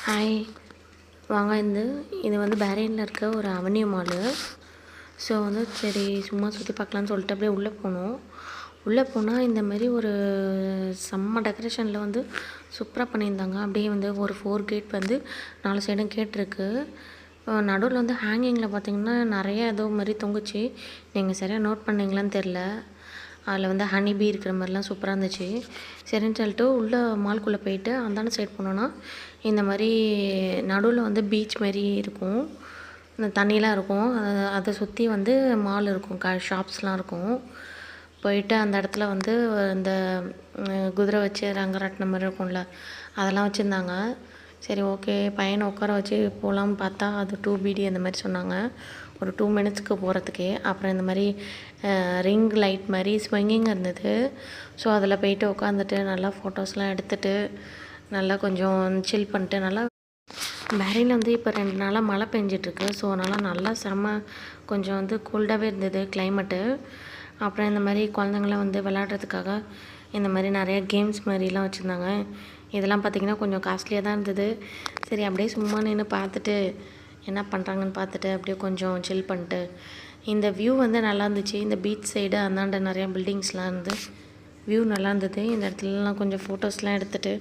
Hi, வாங்க. இது வந்து பஹ்ரைனில் இருக்க ஒரு அவென்யூ மாலு. ஸோ வந்து சரி சும்மா சுற்றி பார்க்கலான்னு சொல்லிட்டு அப்படியே உள்ளே போனோம். உள்ளே போனால் இந்த மாதிரி ஒரு செம்ம டெக்கரேஷனில் வந்து சூப்பராக பண்ணியிருந்தாங்க. அப்படியே வந்து ஒரு 4 கேட் வந்து 4 சைடும் கேட் இருக்குது. நடுவில் வந்து ஹேங்கிங்கில் பார்த்திங்கன்னா நிறைய ஏதோ மாதிரி தொங்குச்சு. நீங்கள் சரியாக நோட் பண்ணிங்களான்னு தெரில. அதில் வந்து ஹனி பீ இருக்கிற மாதிரிலாம் சூப்பராக இருந்துச்சு. சரின்னு சொல்லிட்டு உள்ளே மால்குள்ளே போயிட்டு அந்தாண்ட சைடு போனோன்னா இந்த மாதிரி நடுவில் வந்து பீச் மாரி இருக்கும். இந்த தண்ணிலாம் இருக்கும். அதை சுற்றி வந்து மால் இருக்கும், ஷாப்ஸ்லாம் இருக்கும். போயிட்டு அந்த இடத்துல வந்து இந்த குதிரை வச்சு ரங்கராட்டின மாதிரி இருக்கும்ல, அதெல்லாம் வச்சுருந்தாங்க. சரி ஓகே, பையனை உட்கார வச்சு போகலான்னு பார்த்தா அது 2 BD அந்த மாதிரி சொன்னாங்க, ஒரு 2 மினிட்ஸ்க்கு போகிறதுக்கே. அப்புறம் இந்த மாதிரி ரிங் லைட் மாதிரி ஸ்விங்கிங் இருந்தது. ஸோ அதில் போயிட்டு உட்காந்துட்டு நல்லா ஃபோட்டோஸ்லாம் எடுத்துகிட்டு நல்லா கொஞ்சம் சில் பண்ணிட்டு நல்லா. பஹ்ரைனில் வந்து இப்போ 2 நாளாக மழை பெஞ்சிட்ருக்கு. ஸோ அதனால் நல்லா கொஞ்சம் வந்து கோல்டாகவே இருந்தது கிளைமேட்டு. அப்புறம் இந்த மாதிரி குழந்தைங்களாம் வந்து விளையாடுறதுக்காக இந்த மாதிரி நிறைய கேம்ஸ் மாதிரிலாம் வச்சுருந்தாங்க. இதெல்லாம் பார்த்திங்கன்னா கொஞ்சம் காஸ்ட்லியாக தான் இருந்தது. சரி அப்படியே சும்மா நின்று பார்த்துட்டு என்ன பண்ணுறாங்கன்னு பார்த்துட்டு அப்படியே கொஞ்சம் சில் பண்ணிட்டு. இந்த வியூ வந்து நல்லா இருந்துச்சு. இந்த பீச் சைடு அந்தாண்ட நிறையா பில்டிங்ஸ்லாம் இருந்து வியூ நல்லா இருந்தது. இந்த இடத்துலலாம் கொஞ்சம் ஃபோட்டோஸ்லாம் எடுத்துகிட்டு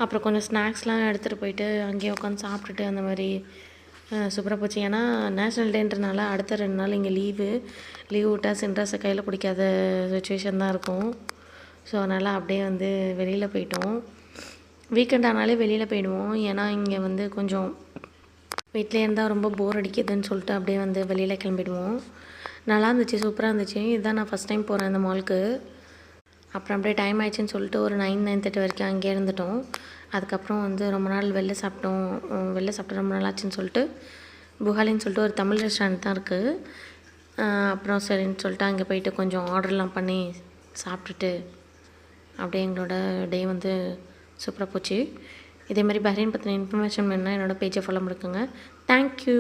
அப்புறம் கொஞ்சம் ஸ்நாக்ஸ்லாம் எடுத்துகிட்டு போயிட்டு அங்கேயே உட்காந்து சாப்பிட்டுட்டு அந்த மாதிரி சூப்பராக போச்சு. ஏன்னா நேஷ்னல் டேன்றனால அடுத்த 2 நாள் இங்கே லீவு விட்டால் சின்ராஸை கையில் பிடிக்காத சுச்சுவேஷன் தான் இருக்கும். ஸோ அதனால் அப்படியே வந்து வெளியில் போயிட்டோம். வீக்கெண்ட் ஆனாலே வெளியில் போயிடுவோம். ஏன்னா இங்கே வந்து கொஞ்சம் வீட்டிலே இருந்தால் ரொம்ப போர் அடிக்குதுன்னு சொல்லிட்டு அப்படியே வந்து வெளியில் கிளம்பிடுவோம். நல்லா இருந்துச்சு, சூப்பராக இருந்துச்சு. இதுதான் நான் ஃபஸ்ட் டைம் போகிறேன் இந்த மாலுக்கு. அப்புறம் அப்படியே டைம் ஆயிடுச்சுன்னு சொல்லிட்டு ஒரு 9-9:30 வரைக்கும் அங்கேயே இருந்துட்டோம். அதுக்கப்புறம் வந்து ரொம்ப நாள் வெளில சாப்பிட்டு ரொம்ப நாள் ஆச்சுன்னு சொல்லிட்டு புகாலின்னு சொல்லிட்டு ஒரு தமிழ் ரெஸ்டாரண்ட் தான் இருக்குது. அப்புறம் சரின்னு சொல்லிட்டு அங்கே போயிட்டு கொஞ்சம் ஆர்டர்லாம் பண்ணி சாப்பிட்டுட்டு அப்படியே எங்களோட டே வந்து சூப்பராக போச்சு. இதேமாதிரி பஹ்ரைன் பற்றின இன்ஃபர்மேஷன் வேணுன்னா என்னோடய பேஜை ஃபாலோ பண்ணிக்கோங்க. தேங்க்யூ.